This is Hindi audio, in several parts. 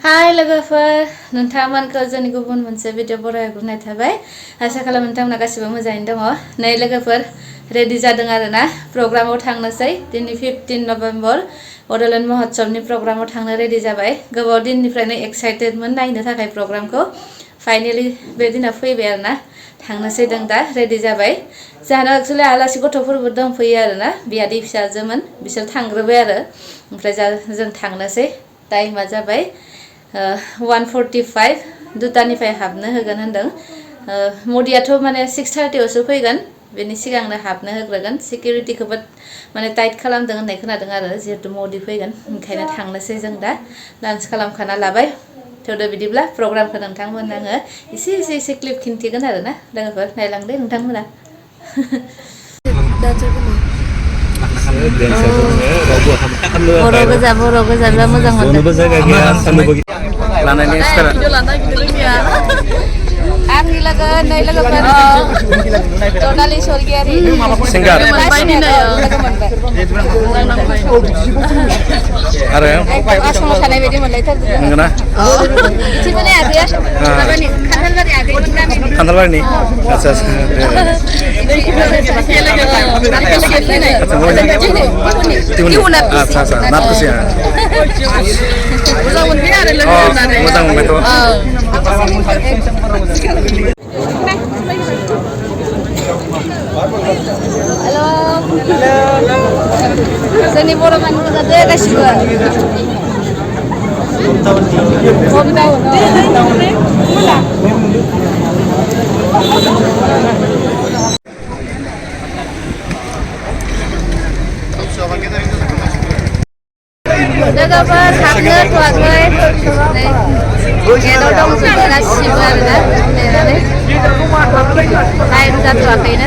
हाय लोगोफोर नोंथांमोनखौ जोंनि गुबुन मोनसे भिडिअ बरायग्रोनाय थाबाय आसा खालामो नोंथांमोना गासिबो मोजाङैनो दङ नै लोगोफोर रेडि जादों आरोना प्रग्रामाव थांनोसै दिनै 15 नभेम्बर बड'लेण्ड महोत्सवनि प्रग्रामाव थांनो रेडि जाबाय गोबाव दिननिफ्रायनो एक्साइटेडमोन नायनो थाखाय प्रग्रामखौ फाइनाली बे दिना फैबाय आरोना थांनोसै जों दा रेडि जाबाय जाहानाव एक्चुअली आलासि गथ'फोरबो दंफैयो आरोना बियादै फिसाजोमोन बिसोर थांग्रोबाय आरो ओमफ्राय जों थांनोसै टाइमा जाबाय 1:45 दुटानिफ्राय हाबनो होगोन होनदों मदियाथ' माने 6:30 आवसो फैगोन बेनि सिगांनो हाबनो होग्रोगोन सिकिउरिटिखौबो माने टाइट खालामदों होननाय खोनादों आरो जिहेतु मदि फैगोन ओंखायनो थांनोसै जों दा लान्च खालामखाना लाबाय थौदो बिदिब्ला प्रग्रामखौ नोंथांमोन आङो एसे क्लिप खिन्थिगोन आरोना लोगोफोर नायलांदो नोंथांमोना बर' गोजा बिराद मोजां मोनदों लानायनि आंनि लोगो नै लोगोफोर टटालि सरगियारि सिंगार आरो आसामाव थानाय बायदि मोनलायथारदों नंगौना मिथिबोनाय आगैया खान्थालबारिनि आच्छा आच्छा नाथुसि मोजां मोनबाय आरो लोगो होननानै मोजां मोनबायथ' हेलो जोंनि बर' मानसिफोर जादों गासिबो लोगोफोर हाबनो थ'वाखै गेटआव दंजोबो गासिबो आरोना नेनानै टाइम जाथ'वाखैनो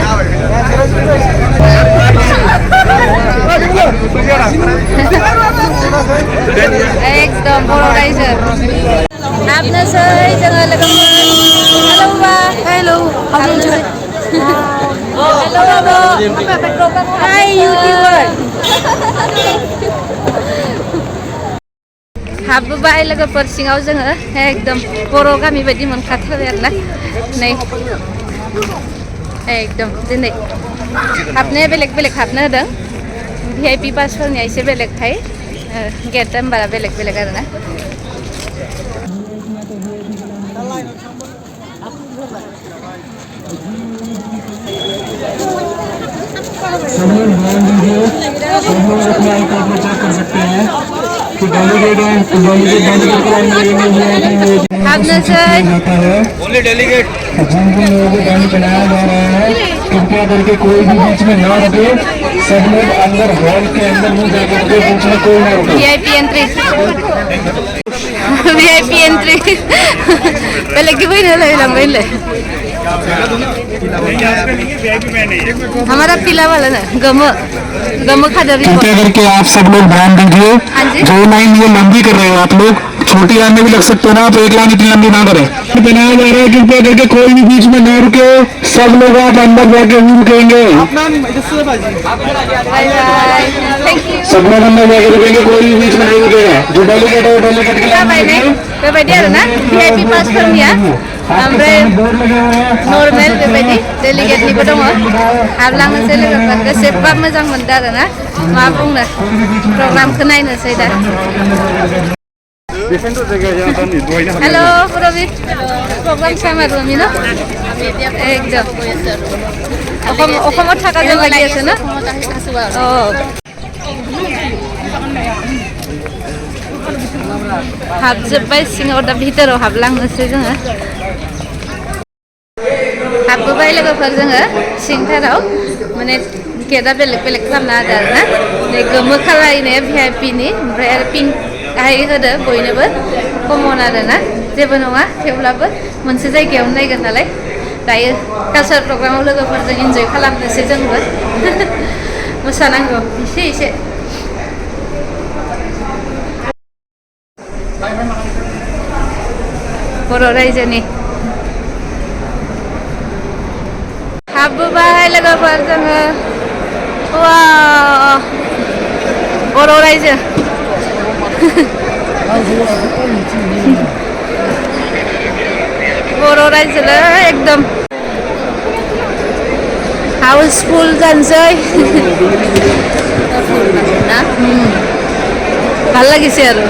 एकदम बर' रायजो हाबनोसै जोङो लोगोफोर हेलौ हाबनोसै हाय इउटिउबार हाबबोबाय लोगोफोर सिङाव जोङो एकदम बर' गामि बायदि मोनखाथारबाय आरोना नै एकदम दिनै हाबनाया बेलेग हाबनो होदों VIP पासफोरनिया एसे बेलेगहाय गेट नाम्बारा बेलेग आरोना ओनली डेलीगेट बनाया जा रहा है कृपया करके कोई भी बीच में ना रुके सब लोग अंदर हॉल के अंदर मुंह जाकर के बीच में कोई ना रुके VIP entry पहले की वही नहीं लगा पहले हमारा पीला वाला ना गम खादर कृपया करके आप सब लोग ध्यान दीजिए जो लाइन ये लंबी कर रहे हो आप लोग छोटी लाइन में भी लग सकते हो ना तो एक लाइन इतनी लंबी ना करें बनाया जा रहा है कृपया करके कोई भी बीच में ना रुके सब लोग आप अंदर जाके भी रुकेंगे सब लोग अंदर जाके रुकेंगे कोई भी बीच में नहीं रुकेगा जो डेलीगेट है डेलीगेट के बेबायदि आरोना VIP पासफोरनिया ओमफ्राय नर्मेल बेबायदि डेलिगेटनिबो दङ हाबलांनोसै लोगोफोर गोसोबा मोजां मोनदों आरोना मा बुंनो प्रग्रामखौ नायनोसै दा हेलो पुरबि प्रग्राम চামাৰো আমি ন একদম অসমত থাকা যেন লাগি আছে ন हाबजोब्बाय सिङाव दा भितराव हाबलांनोसै जोङो हाबबोबाय लोगोफोर जोङो सिंथाराव माने गेटआ बेलेग खालामना होदो आरोना नै गोमो खालायनाया VIP नि ओमफ्राय आरो पिंक गाहाय होदो बयनोबो कमन आरोना जेबो नङा थेवब्लाबो मोनसे जायगायावनो नायगोन नालाय दायो कालचार प्रग्रामाव लोगोफोरजों इन्जय खालामनोसै जोंबो मोसानांगौ एसे बर' रायजोनि हाबबोबाय लोगोफोर जोङो वाव बर' रायजो रायजोलै एकदम हाउसफुल जानोसै ना ভাল লাগিছে আৰু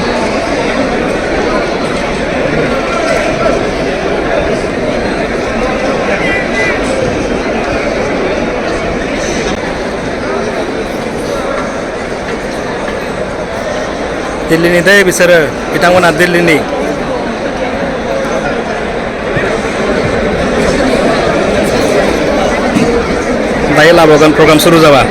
दिल्लीनि दै बिसोरो बिथांमोना दिल्लीनि दायो लाबोगोन प्रग्राम सुरु जाबा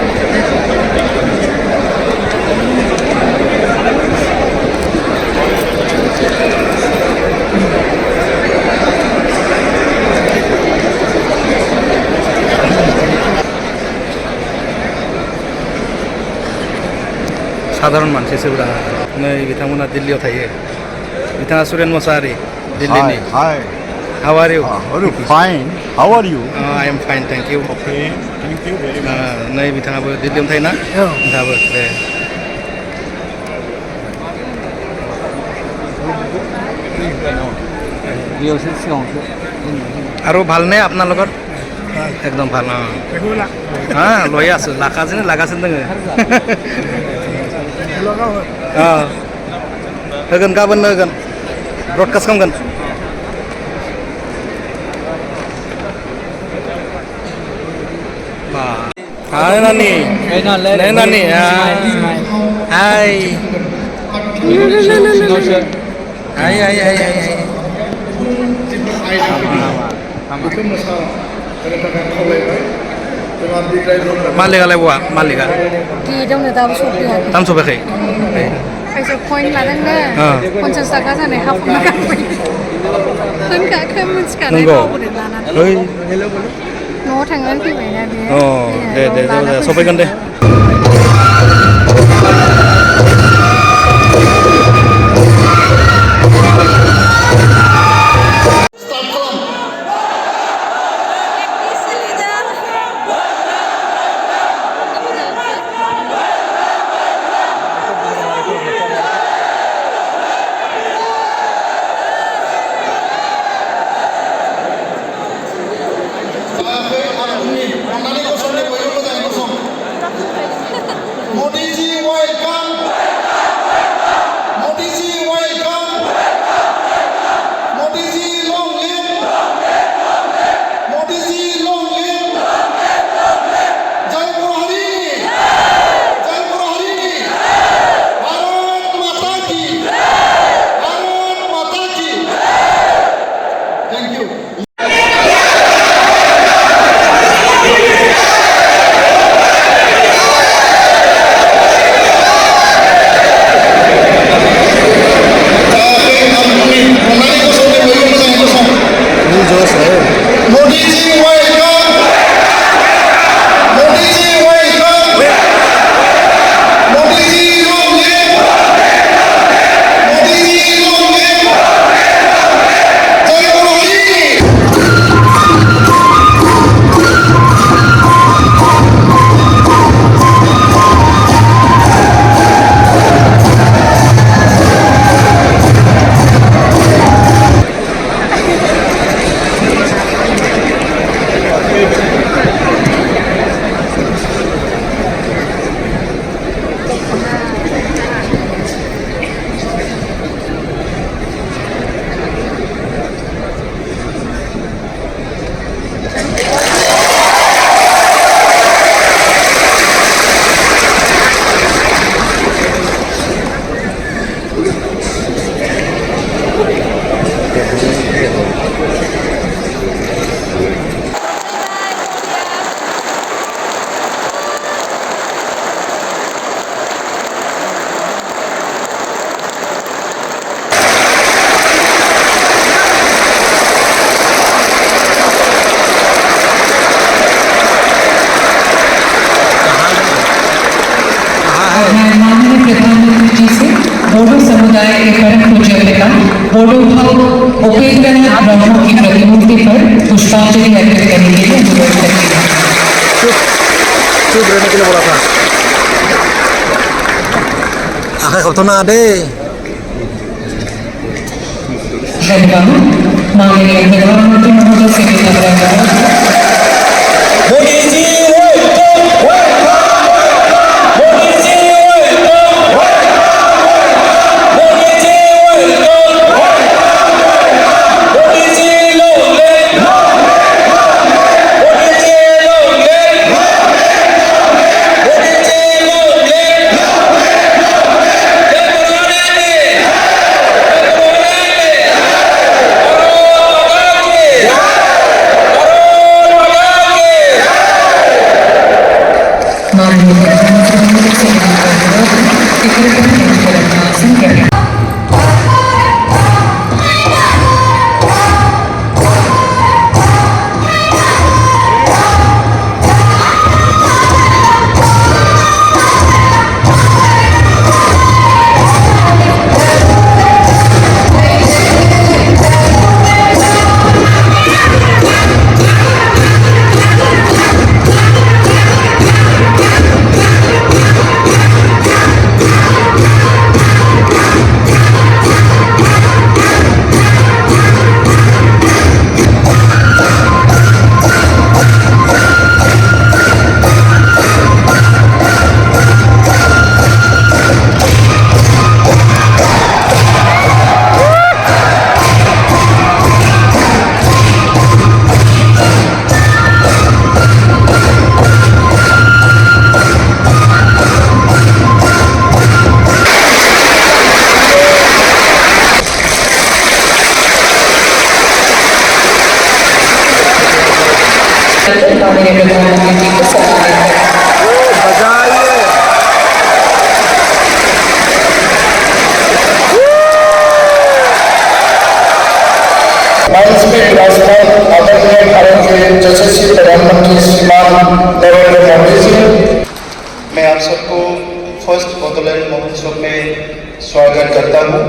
साधारन मानसिसोब्रा नै बिथांमोना दिल्लीयाव थायो बिथाङा सुरेन मोसाहारि दिल्लीनि Hi. हाउ आर इउ Fine. How are you? I am fine thank you Okay. Thank you very much. नै बिथाङाबो दिल्लीयावनो थायोना नोंथाङाबो दे আৰু ভালনে আপোনাৰ লগত একদম ভাল হা লৈ আছোঁ লাগাছেনে লাগাছেনে दोङो होगोन गाबोननो होगोन ब्रडकास्ट खालामगोन हाय नानी नै नानी हाय हाय हाय हाय हाय मालिकआलाय बहा मालिकआ गेटआवनो दाबो सफैयाखै दाम सफैयाखै खायसे कइन लादोंनो 50 थाखा जानाय हाफुना गारबाय होनखाखै मिथिखानाय नंगौ बावबोदों लानानै ओइ न'आव थांनानै फैबायना बे अ दे दे जेबो जाया सफैगोन दे Modi ji welcome. Modi ji welcome. Modi ji long live. Modi ji long live. Jai Purahari. Jai Purahari. Bharat Mata ki. Bharat Mata ki. Thank you. Modi ji welcome. Modi ji welcome. Modi ji long live. Modi ji long live. Jai Purahari. Bodo समुदाय के परम पूज्य पिता बोडो भाव उपेंद्रनाथ ब्रह्मो की प्रतिमूर्ति पर पुष्पांजलि अर्पित करने के लिए अनुरोध करते हैं। चुप रहने के लिए बोला था आखाइ खबथ'नाङा दे धन्यवाद। माननीय प्रधानमंत्री महोदय से धन्यवाद। Modi ji welcome Modi ji welcome Modi ji welcome Modi ji लोगे मोदी जी लोगे मोदी जी लोगे माननीय प्रधानमंत्री महोदय से धन्यवाद। आसन ग्रहण। माननीय प्रधानमंत्री जी को सम्मानित करें। मंच में विराजमान आदरणीय भारत के यशस्वी प्रधानमंत्री श्रीमान नरेंद्र मोदी जी, मैं आप सबको फर्स्ट बोडोलैंड महोत्सव में स्वागत करता हूँ।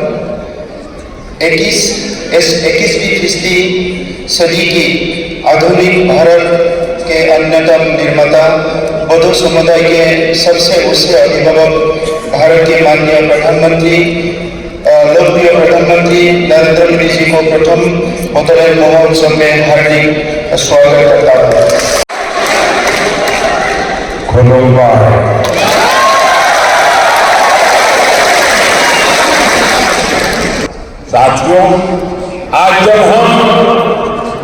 21वीं सदी की आधुनिक भारत के अन्यतम निर्माता बोडो समुदाय के सबसे ऊंचे अभिभावक भारत के माननीय प्रधानमंत्री लोकप्रिय प्रधानमंत्री नरेंद्र मोदी जी को प्रथम बोडोलैंड महोत्सव में हार्दिक स्वागत करता हूँ। साथियों, आज जब हम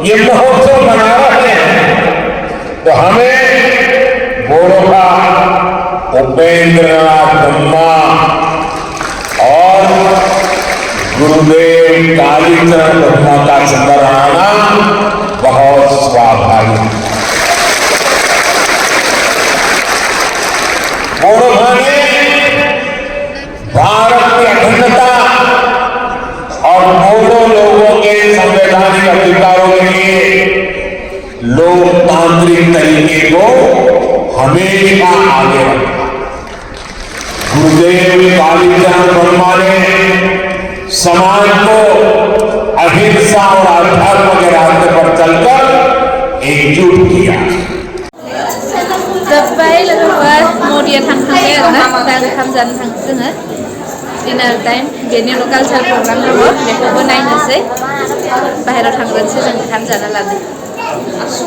ये महोत्सव मना रहे हैं तो हमें बोडो का उपेंद्रनाथ ब्रह्मा और गुरुदेव कालीचरण ब्रह्मा का स्मरण आना बहुत स्वाभाविक। बोडो माने भारत की अखंडता और बोडो लोगों के संवैधानिक अधिकारों के लिए लोकतांत्रिक तरीके को हमेशा आगे रखा। गुरुदेव कालीचरण ब्रह्मा ने समाज को अहिंसा और अध्यात्म के रास्ते पर चलकर एकजुट किया। जोब्बाय लोगोफोर मदिया थांखांबाय आरोना दा ओंखाम जानो थाङो जोङो डिनार टाइम बेनि उनाव कालचार प्रग्राम दङ बेखौबो नायनोसै बाहेरायाव थांग्रोनोसै जों ओंखाम जाना लानो।